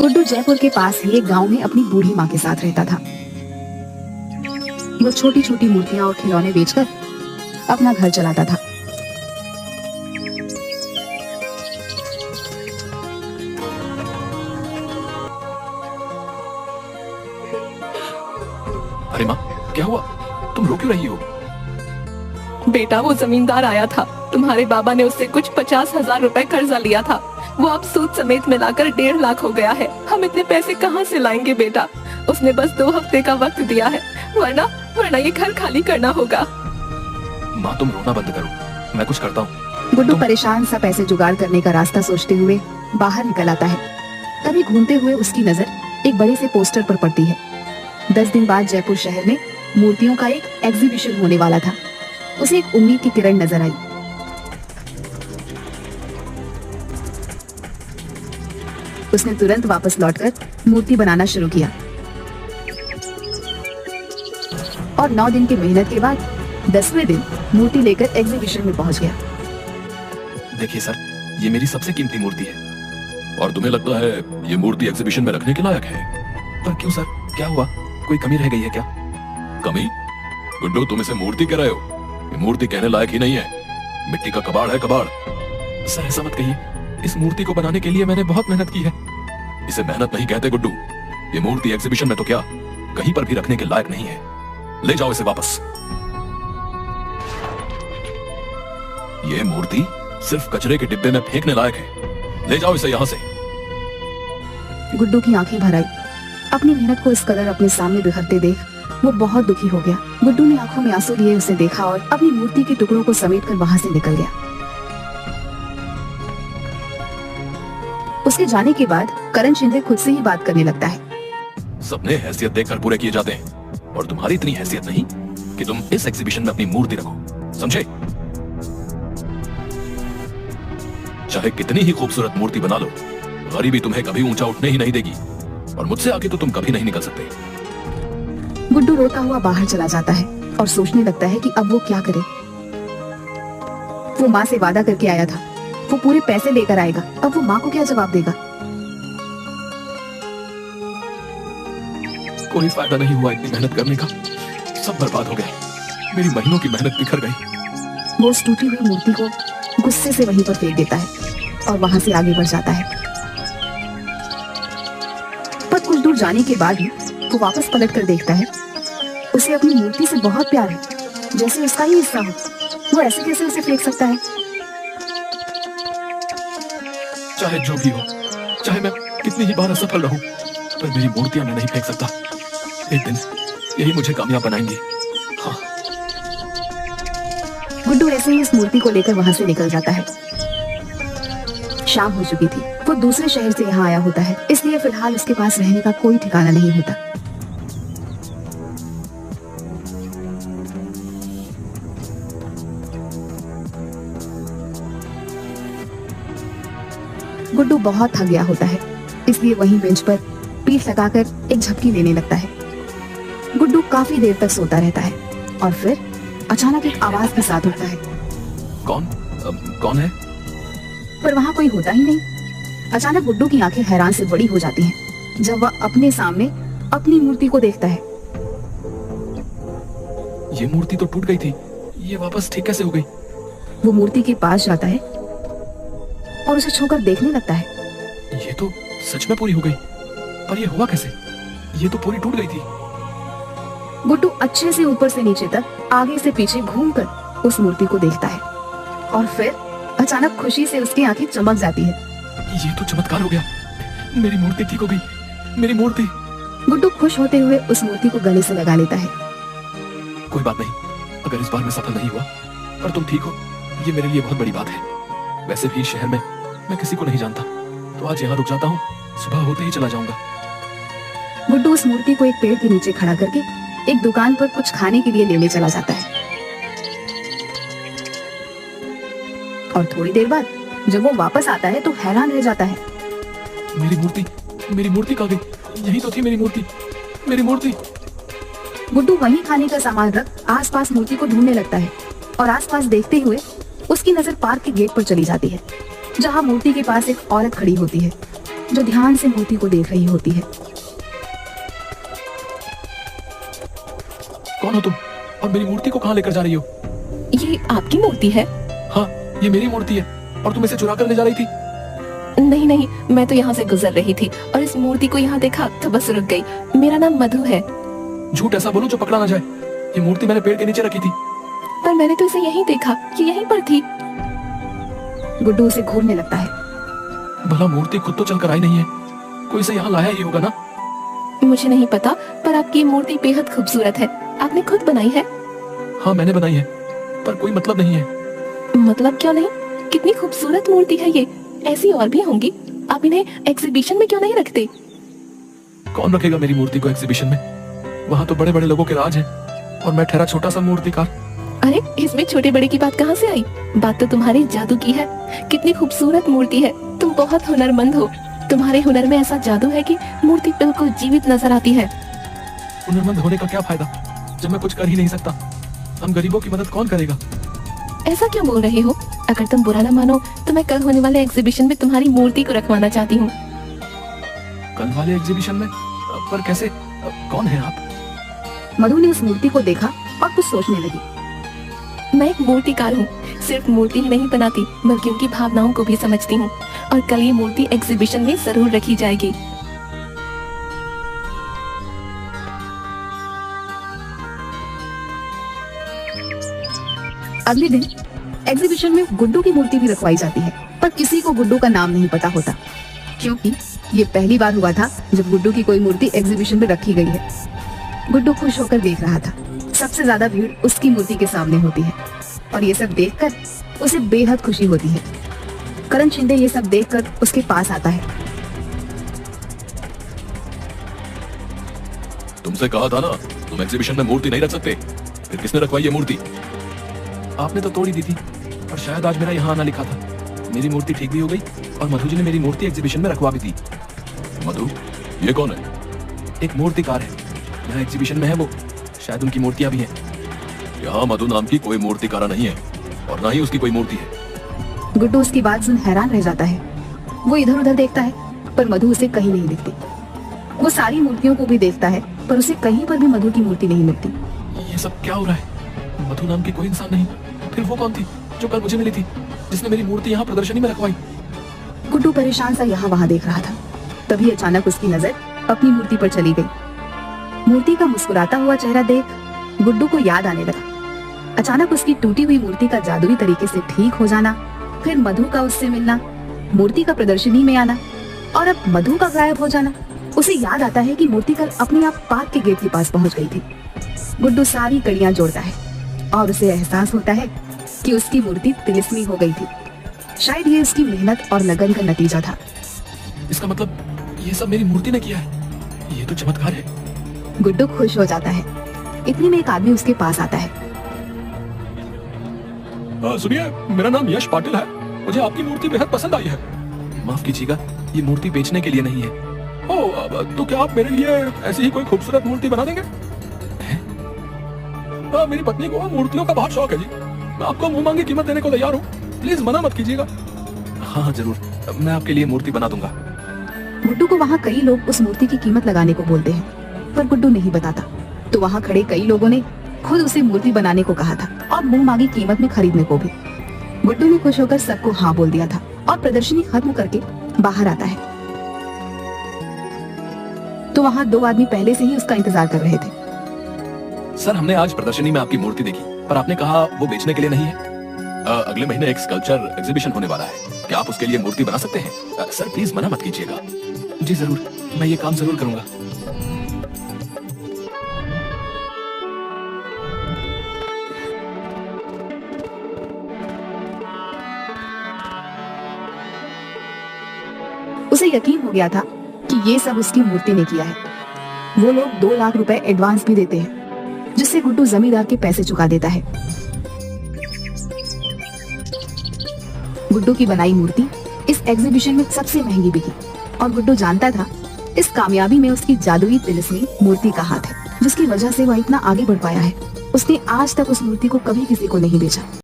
गुड्डू जयपुर के पास ही एक गांव में अपनी बूढ़ी माँ के साथ रहता था। वो छोटी छोटी मूर्तियां और खिलौने बेचकर अपना घर चलाता था। अरे माँ, क्या हुआ? तुम रो क्यों रही हो? बेटा, वो जमींदार आया था। तुम्हारे बाबा ने उससे कुछ 50,000 रुपए कर्जा लिया था। वो अब सूद समेत मिलाकर 1.5 लाख हो गया है। हम इतने पैसे कहाँ से लाएंगे बेटा? उसने बस 2 हफ्ते का वक्त दिया है, वरना ये घर खाली करना होगा। माँ, तुम रोना बंद करो, मैं कुछ करता हूँ। गुड्डू परेशान सा पैसे जुगाड़ करने का रास्ता सोचते हुए बाहर निकल आता है। तभी घूमते हुए उसकी नजर एक बड़े से पोस्टर पर पड़ती है। 10 दिन बाद जयपुर शहर में मूर्तियों का एक एग्जीबिशन होने वाला था। उसे एक उम्मीद की किरण नजर आई। उसने तुरंत वापस लौटकर मूर्ति बनाना शुरू किया और 9 दिन की मेहनत के बाद 10वें दिन मूर्ति लेकर एग्जीबिशन में पहुंच गया। देखिए सर, ये मेरी सबसे कीमती मूर्ति है। और तुम्हें लगता है ये मूर्ति एग्जीबिशन में रखने के लायक है? पर क्यों सर, क्या हुआ? कोई कमी रह गई है क्या? कमी? गुड्डू, तुम इसे मूर्ति कह रहे हो? ये मूर्ति कहने लायक ही नहीं है, मिट्टी का कबाड़ है, कबाड़। सर, ऐसा मत कहिए। इस मूर्ति को बनाने के लिए मैंने बहुत मेहनत की है। इसे मेहनत नहीं कहते गुड्डू। ये मूर्ति एग्जीबिशन में तो क्या, कहीं पर भी रखने के लायक नहीं है। ले जाओ इसे वापस। ये मूर्ति सिर्फ कचरे के डिब्बे में फेंकने लायक है। ले जाओ इसे यहाँ से। गुड्डू की आंखें भर आई। अपनी मेहनत को इस कदर अपने सामने बिखरते देख वो बहुत दुखी हो गया। गुड्डू ने आंखों में आंसू लिए उसे देखा और अपनी मूर्ति के टुकड़ों को समेटकर वहां से निकल गया। उसके जाने के बाद करण शिंदे खुद से ही बात करने लगता है। सपने हैसियत देखकर पूरे किए जाते हैं, और तुम्हारी इतनी हैसियत नहीं कि तुम इस एग्जीबिशन में अपनी मूर्ति रखो, समझे? चाहे कितनी ही खूबसूरत मूर्ति बना लो, गरीबी तुम्हें कभी ऊंचा उठने ही नहीं देगी, और मुझसे आगे तो तुम कभी नहीं निकल सकते। गुड्डू रोता हुआ बाहर चला जाता है और सोचने लगता है कि अब वो क्या करे। वो माँ से वादा करके आया था, वो पूरे पैसे लेकर आएगा। अब वो माँ को क्या जवाब देगा? कोई फायदा नहीं हुआ इतनी मेहनत करने का, सब बर्बाद हो गया। मेरी महीनों की मेहनत बिखर गई। वो उस टूटी हुई मूर्ति को गुस्से से वहीं पर फेंक देता है और वहां से आगे बढ़ जाता है। पर कुछ दूर जाने के बाद ही वो वापस पलट कर देखता है। उसे अपनी मूर्ति से बहुत प्यार है, जैसे उसका ही हिस्सा हो। वो ऐसे कैसे उसे फेंक सकता है? चाहे जो भी हो, चाहे मैं कितनी ही बार असफल रहूं, पर मेरी मूर्तियां मैं नहीं फेंक सकता। एक दिन यही मुझे कामयाब बनाएंगी। हाँ। गुड्डू ऐसे ही इस मूर्ति को लेकर वहां से निकल जाता है। शाम हो चुकी थी। वो दूसरे शहर से यहाँ आया होता है, इसलिए फिलहाल उसके पास रहने का कोई ठिकाना नहीं होता। गुड्डू बहुत थक गया होता है, इसलिए वहीं बेंच पर पीठ लगाकर एक झपकी लेने लगता है। गुड्डू काफी देर तक सोता रहता है और फिर अचानक एक आवाज के साथ उठता है। कौन है? पर वहाँ कोई होता ही नहीं। अचानक गुड्डू की आंखें हैरान से बड़ी हो जाती हैं जब वह अपने सामने अपनी मूर्ति को देखता है। ये मूर्ति तो टूट गई थी, ये वापस ठीक कैसे हो गई? वो मूर्ति के पास जाता है और उसे छूकर देखने लगता है। ये तो सच में पूरी हो गई, पर ये हुआ कैसे? ये तो पूरी टूट गई थी। गुड्डू अच्छे से ऊपर से नीचे तक, आगे से पीछे घूमकर उस मूर्ति को देखता है और फिर अचानक खुशी से उसकी आंखें चमक जाती है। ये तो चमत्कार हो गया, मेरी मूर्ति ठीक हो गई, मेरी मूर्ति। गुड्डू खुश होते हुए उस मूर्ति को गले से लगा लेता है। कोई बात नहीं, अगर इस बार मैं सफल नहीं हुआ, पर तुम ठीक हो, ये मेरे लिए बहुत बड़ी बात है। वैसे भी शहर में मैं किसी को नहीं जानता, तो आज यहाँ रुक जाता हूँ, सुबह होते ही चला जाऊंगा। गुड्डू उस मूर्ति को एक पेड़ के नीचे खड़ा करके एक दुकान पर कुछ खाने के लिए लेने चला जाता है। और थोड़ी देर बाद जब वो वापस आता है तो हैरान रह जाता है। मेरी मूर्ति कहाँ गई? यही तो थी मेरी मूर्ति, मेरी मूर्ति। गुड्डू वहीं खाने का सामान रख आसपास मूर्ति को ढूंढने लगता है और आसपास देखते हुए उसकी नजर पार्क के गेट पर चली जाती है, जहाँ मूर्ति के पास एक औरत खड़ी होती है। जो ध्यान से मूर्ति को देख रही होती है। कौन हो तुम और मेरी मूर्ति को कहाँ लेकर जा रही हो? ये आपकी मूर्ति है? हाँ, ये मेरी मूर्ति है और तुम इसे चुरा कर ले जा रही थी। नहीं नहीं, मैं तो यहाँ से गुजर रही थी और इस मूर्ति को यहाँ देखा तो बस रुक गई। मेरा नाम मधु है। झूठ ऐसा बोलो जो पकड़ा ना जाए। ये मूर्ति मैंने पेड़ के नीचे रखी थी। पर मैंने तो इसे यहीं देखा, ये यहीं पर थी। गुड्डू उसे घूरने लगता है। भला मूर्ति खुद तो चलकर आई नहीं है, कोई इसे यहाँ लाया ही होगा ना। मुझे नहीं पता, पर आपकी ये मूर्ति बेहद खूबसूरत है। आपने खुद बनाई है? हाँ मैंने बनाई है, पर कोई मतलब नहीं है। मतलब क्यों नहीं? कितनी खूबसूरत मूर्ति है ये। ऐसी और भी होंगी, आप इन्हें एग्जीबिशन में क्यों नहीं रखते? कौन रखेगा मेरी मूर्ति को एग्जीबिशन में? वहाँ तो बड़े बड़े लोगों के राज हैं और मैं ठहरा छोटा सा मूर्तिकार। अरे इसमें छोटे बड़े की बात कहाँ से आई? बात तो तुम्हारे जादू की है। कितनी खूबसूरत मूर्ति है। तुम बहुत हुनरमंद हो। तुम्हारे हुनर में ऐसा जादू है कि मूर्ति बिल्कुल जीवित नजर आती है। हुनरमंद होने का क्या फायदा जब मैं कुछ कर ही नहीं सकता? हम गरीबों की मदद कौन करेगा? ऐसा क्यों बोल रहे हो? अगर तुम बुरा ना मानो तो मैं कल होने वाले एग्जीबिशन में तुम्हारी मूर्ति को रखवाना चाहती हूँ। कल वाले एग्जीबिशन में? पर कैसे? कौन है आप? मधु ने उस मूर्ति को देखा और कुछ सोचने लगी। मैं एक मूर्तिकार हूँ। सिर्फ मूर्ति ही नहीं बनाती बल्कि उनकी भावनाओं को भी समझती हूँ। और कल ये मूर्ति एग्जीबिशन में जरूर रखी जाएगी। अगले दिन एग्जीबिशन में गुड्डू की मूर्ति भी रखवाई जाती है, पर किसी को गुड्डू का नाम नहीं पता होता, क्योंकि ये पहली बार हुआ था जब गुड्डू की कोई मूर्ति एग्जीबिशन में रखी गई है। गुड्डू खुश होकर देख रहा था। सबसे ज्यादा भीड़ उसकी मूर्ति के सामने होती है और ये सब देखकर उसे बेहद खुशी होती है। करण शिंदे ये सब देखकर उसके पास आता है। तुमसे कहा था ना तुम एग्जीबिशन में मूर्ति नहीं रख सकते, फिर किसने रखवाई ये मूर्ति? आपने तो तोड़ी दी थी और शायद आज मेरा यहाँ आना लिखा था। मेरी मूर्ति ठीक भी हो गई और मधु जी ने मेरी मूर्ति एग्जीबिशन में रखवा भी दी। मधु, ये कौन है? एक मूर्तिकार है, यहाँ एग्जीबिशन में है वो। शायद उनकी मूर्तियां भी हैं। यहाँ मधु नाम की कोई मूर्तिकारा नहीं है और ना ही उसकी कोई मूर्ति है। गुड्डू उसकी बात सुन हैरान रह जाता है। वो इधर उधर देखता है पर मधु उसे कहीं नहीं दिखती। वो सारी मूर्तियों को भी देखता है पर उसे कहीं पर भी मधु की मूर्ति नहीं मिलती। ये सब क्या हो रहा है? मधु नाम की कोई इंसान नहीं, फिर वो कौन थी जो कल मुझे मिली थी, जिसने मेरी मूर्ति यहाँ प्रदर्शनी में रखवाई? गुड्डू परेशान सा यहाँ वहाँ देख रहा था। तभी अचानक उसकी नजर अपनी मूर्ति पर चली गई। मूर्ति का मुस्कुराता हुआ चेहरा देख गुड्डू को याद आने लगा। अचानक उसकी टूटी हुई मूर्ति का जादुई तरीके से ठीक हो जाना, फिर मधु का उससे मिलना, मूर्ति का प्रदर्शनी में आना और अब मधु का गायब हो जाना। उसे याद आता है कि मूर्ति कल अपने आप पार्क के गेट के पास पहुंच गई थी। गुड्डू सारी कड़ियां जोड़ता है और उसे एहसास होता है कि उसकी मूर्ति तिलिस्मी हो गई थी। शायद ये उसकी मेहनत और लगन का नतीजा था। इसका मतलब ये सब मेरी मूर्ति ने किया है। ये तो चमत्कार है। गुड्डू खुश हो जाता है। इतने में एक आदमी उसके पास आता है। सुनिए, मेरा नाम यश पाटिल है। मुझे आपकी मूर्ति बेहद पसंद आई है। माफ कीजिएगा, ये मूर्ति बेचने के लिए नहीं है। तो क्या आप मेरे लिए ऐसी ही कोई खूबसूरत मूर्ति बना देंगे? मेरी पत्नी को मूर्तियों का बहुत शौक है जी। मैं आपको मुंह मांगी कीमत देने को तैयार हूँ। प्लीज मना मत कीजिएगा। हाँ जरूर, मैं आपके लिए मूर्ति बना दूंगा। गुड्डू को वहाँ कई लोग उस मूर्ति की कीमत लगाने को बोलते हैं, पर गुड्डू नहीं बताता। तो वहाँ खड़े कई लोगों ने खुद उसे मूर्ति बनाने को कहा था और मुंह मांगी कीमत में खरीदने को भी। गुड्डू ने खुश होकर सबको हाँ बोल दिया था और प्रदर्शनी खत्म करके बाहर आता है तो वहाँ दो आदमी पहले से ही उसका इंतजार कर रहे थे। सर, हमने आज प्रदर्शनी में आपकी मूर्ति देखी, पर आपने कहा वो बेचने के लिए नहीं है। अगले महीने एक स्कल्पचर एग्जीबिशन होने वाला है। क्या आप उसके लिए मूर्ति बना सकते हैं? सर प्लीज मना मत कीजिएगा। जी जरूर, मैं ये काम जरूर करूंगा। उसे यकीन हो गया था कि ये सब उसकी मूर्ति ने किया है। वो लोग 2 लाख रुपए एडवांस भी देते हैं, जिससे गुड्डू जमींदार के पैसे चुका देता है। गुड्डू की बनाई मूर्ति इस एग्जीबिशन में सबसे महंगी बिकी और गुड्डू जानता था इस कामयाबी में उसकी जादुई तिलिस्मी मूर्ति का हाथ है, जिसकी वजह से वह इतना आगे बढ़ पाया है। उसने आज तक उस मूर्ति को कभी किसी को नहीं बेचा।